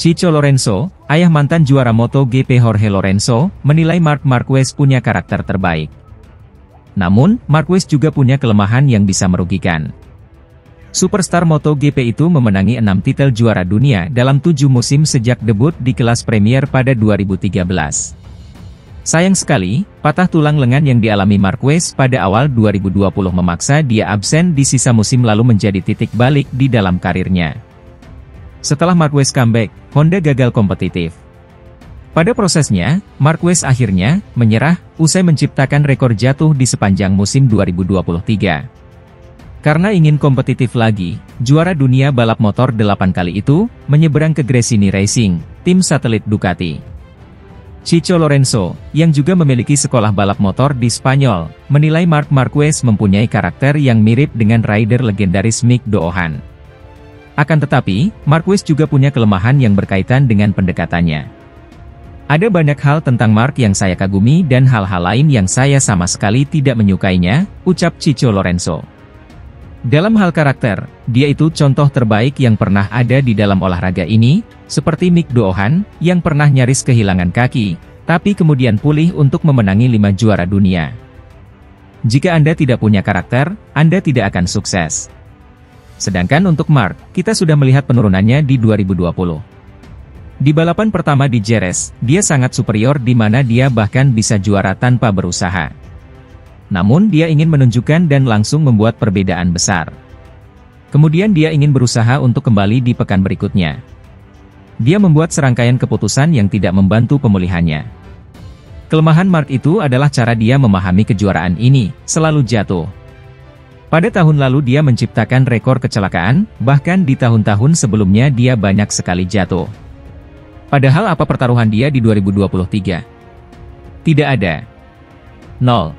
Chico Lorenzo, ayah mantan juara MotoGP Jorge Lorenzo, menilai Marc Marquez punya karakter terbaik. Namun, Marquez juga punya kelemahan yang bisa merugikan. Superstar MotoGP itu memenangi 6 titel juara dunia dalam 7 musim sejak debut di kelas Premier pada 2013. Sayang sekali, patah tulang lengan yang dialami Marquez pada awal 2020 memaksa dia absen di sisa musim lalu menjadi titik balik di dalam karirnya. Setelah Marquez comeback, Honda gagal kompetitif. Pada prosesnya, Marquez akhirnya menyerah usai menciptakan rekor jatuh di sepanjang musim 2023. Karena ingin kompetitif lagi, juara dunia balap motor 8 kali itu menyeberang ke Gresini Racing, tim satelit Ducati. Chico Lorenzo, yang juga memiliki sekolah balap motor di Spanyol, menilai Marc Marquez mempunyai karakter yang mirip dengan rider legendaris Mick Doohan. Akan tetapi, Marquez juga punya kelemahan yang berkaitan dengan pendekatannya. Ada banyak hal tentang Marc yang saya kagumi dan hal-hal lain yang saya sama sekali tidak menyukainya, ucap Chico Lorenzo. Dalam hal karakter, dia itu contoh terbaik yang pernah ada di dalam olahraga ini, seperti Mick Doohan, yang pernah nyaris kehilangan kaki, tapi kemudian pulih untuk memenangi 5 juara dunia. Jika Anda tidak punya karakter, Anda tidak akan sukses. Sedangkan untuk Marc, kita sudah melihat penurunannya di 2020. Di balapan pertama di Jerez, dia sangat superior di mana dia bahkan bisa juara tanpa berusaha. Namun dia ingin menunjukkan dan langsung membuat perbedaan besar. Kemudian dia ingin berusaha untuk kembali di pekan berikutnya. Dia membuat serangkaian keputusan yang tidak membantu pemulihannya. Kelemahan Marc itu adalah cara dia memahami kejuaraan ini, selalu jatuh. Pada tahun lalu dia menciptakan rekor kecelakaan, bahkan di tahun-tahun sebelumnya dia banyak sekali jatuh. Padahal apa pertaruhan dia di 2023? Tidak ada. 0.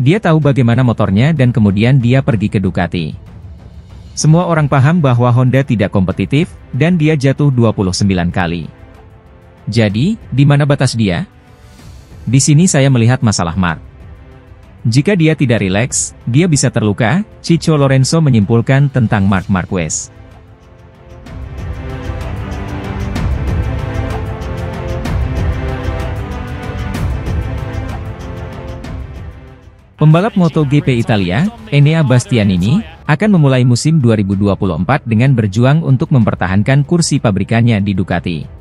Dia tahu bagaimana motornya dan kemudian dia pergi ke Ducati. Semua orang paham bahwa Honda tidak kompetitif, dan dia jatuh 29 kali. Jadi, di mana batas dia? Di sini saya melihat masalah Marc. Jika dia tidak rileks, dia bisa terluka, Chico Lorenzo menyimpulkan tentang Marc Marquez. Pembalap MotoGP Italia, Enea Bastianini, akan memulai musim 2024 dengan berjuang untuk mempertahankan kursi pabrikannya di Ducati.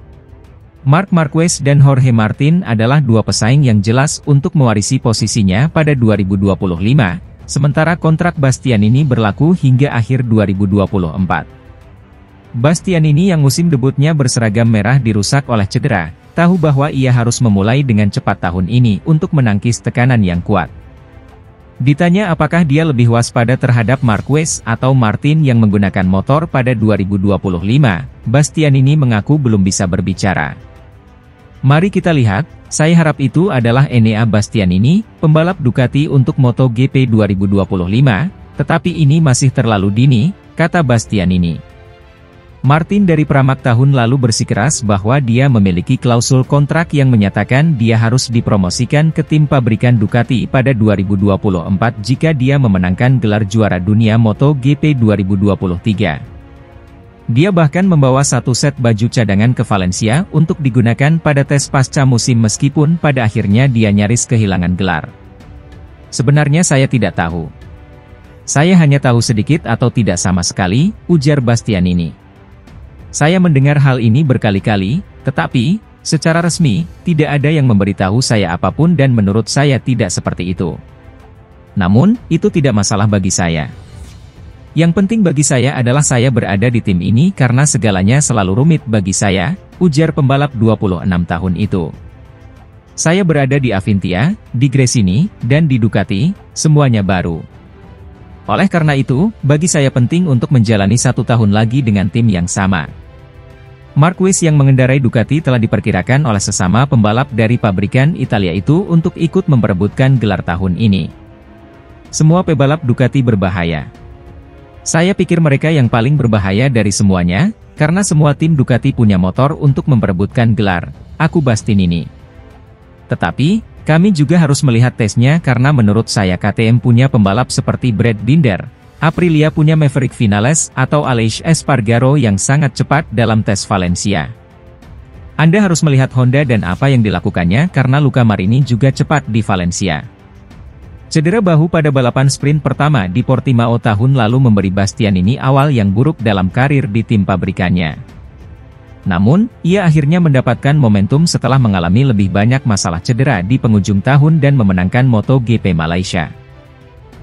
Marc Marquez dan Jorge Martin adalah dua pesaing yang jelas untuk mewarisi posisinya pada 2025, sementara kontrak Bastianini berlaku hingga akhir 2024. Bastianini yang musim debutnya berseragam merah dirusak oleh cedera, tahu bahwa ia harus memulai dengan cepat tahun ini untuk menangkis tekanan yang kuat. Ditanya apakah dia lebih waspada terhadap Marquez atau Martin yang menggunakan motor pada 2025, Bastianini mengaku belum bisa berbicara. Mari kita lihat, saya harap itu adalah Enea Bastianini, pembalap Ducati untuk MotoGP 2025, tetapi ini masih terlalu dini, kata Bastianini. Martin dari Pramac tahun lalu bersikeras bahwa dia memiliki klausul kontrak yang menyatakan dia harus dipromosikan ke tim pabrikan Ducati pada 2024 jika dia memenangkan gelar juara dunia MotoGP 2023. Dia bahkan membawa satu set baju cadangan ke Valencia untuk digunakan pada tes pasca musim meskipun pada akhirnya dia nyaris kehilangan gelar. Sebenarnya saya tidak tahu. Saya hanya tahu sedikit atau tidak sama sekali, ujar Bastianini. Saya mendengar hal ini berkali-kali, tetapi, secara resmi, tidak ada yang memberitahu saya apapun dan menurut saya tidak seperti itu. Namun, itu tidak masalah bagi saya. Yang penting bagi saya adalah saya berada di tim ini karena segalanya selalu rumit bagi saya, ujar pembalap 26 tahun itu. Saya berada di Avintia, di Gresini, dan di Ducati, semuanya baru. Oleh karena itu, bagi saya penting untuk menjalani 1 tahun lagi dengan tim yang sama. Marquez yang mengendarai Ducati telah diperkirakan oleh sesama pembalap dari pabrikan Italia itu untuk ikut memperebutkan gelar tahun ini. Semua pebalap Ducati berbahaya. Saya pikir mereka yang paling berbahaya dari semuanya, karena semua tim Ducati punya motor untuk memperebutkan gelar, aku Bastianini. Tetapi, kami juga harus melihat tesnya karena menurut saya KTM punya pembalap seperti Brad Binder, Aprilia punya Maverick Vinales atau Aleix Espargaro yang sangat cepat dalam tes Valencia. Anda harus melihat Honda dan apa yang dilakukannya karena Luca Marini juga cepat di Valencia. Cedera bahu pada balapan sprint pertama di Portimao tahun lalu memberi Bastianini awal yang buruk dalam karir di tim pabrikannya. Namun, ia akhirnya mendapatkan momentum setelah mengalami lebih banyak masalah cedera di penghujung tahun dan memenangkan MotoGP Malaysia.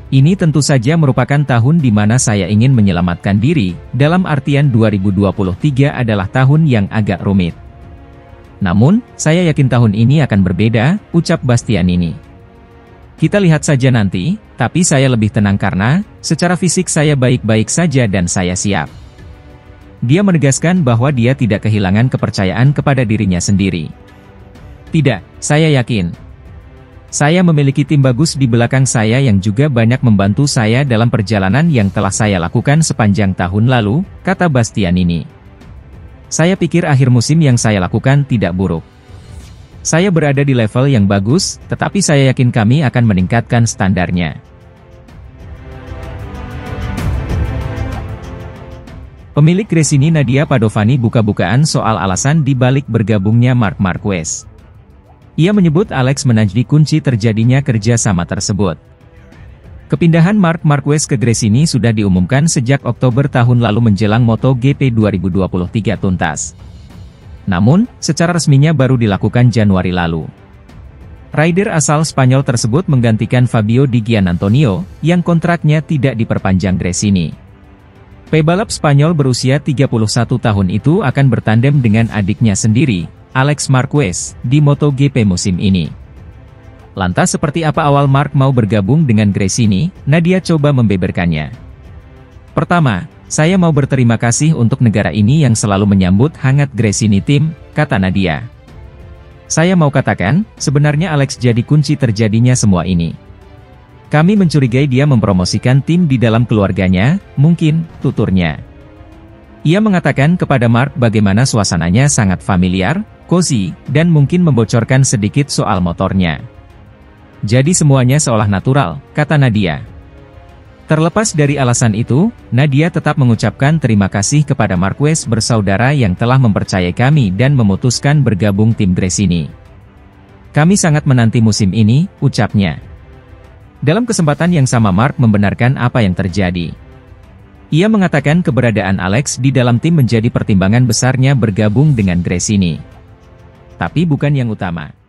Ini tentu saja merupakan tahun di mana saya ingin menyelamatkan diri, dalam artian 2023 adalah tahun yang agak rumit. Namun, saya yakin tahun ini akan berbeda, ucap Bastianini. Kita lihat saja nanti, tapi saya lebih tenang karena, secara fisik saya baik-baik saja dan saya siap. Dia menegaskan bahwa dia tidak kehilangan kepercayaan kepada dirinya sendiri. Tidak, saya yakin. Saya memiliki tim bagus di belakang saya yang juga banyak membantu saya dalam perjalanan yang telah saya lakukan sepanjang tahun lalu, kata Bastianini. Saya pikir akhir musim yang saya lakukan tidak buruk. Saya berada di level yang bagus, tetapi saya yakin kami akan meningkatkan standarnya. Pemilik Gresini Nadia Padovani buka-bukaan soal alasan di balik bergabungnya Marc Marquez. Ia menyebut Alex menjadi kunci terjadinya kerjasama tersebut. Kepindahan Marc Marquez ke Gresini sudah diumumkan sejak Oktober tahun lalu menjelang MotoGP 2023 tuntas. Namun, secara resminya baru dilakukan Januari lalu. Rider asal Spanyol tersebut menggantikan Fabio Di Giannantonio, yang kontraknya tidak diperpanjang Gresini. Pebalap Spanyol berusia 31 tahun itu akan bertandem dengan adiknya sendiri, Alex Marquez, di MotoGP musim ini. Lantas seperti apa awal Marc mau bergabung dengan Gresini? Nadia coba membeberkannya. Pertama, saya mau berterima kasih untuk negara ini yang selalu menyambut hangat Gresini Team, kata Nadia. Saya mau katakan, sebenarnya Alex jadi kunci terjadinya semua ini. Kami mencurigai dia mempromosikan tim di dalam keluarganya, mungkin, tuturnya. Ia mengatakan kepada Marc bagaimana suasananya sangat familiar, cozy, dan mungkin membocorkan sedikit soal motornya. Jadi semuanya seolah natural, kata Nadia. Terlepas dari alasan itu, Nadia tetap mengucapkan terima kasih kepada Marquez bersaudara yang telah mempercayai kami dan memutuskan bergabung tim Gresini. Kami sangat menanti musim ini, ucapnya. Dalam kesempatan yang sama Marc membenarkan apa yang terjadi. Ia mengatakan keberadaan Alex di dalam tim menjadi pertimbangan besarnya bergabung dengan Gresini. Tapi bukan yang utama.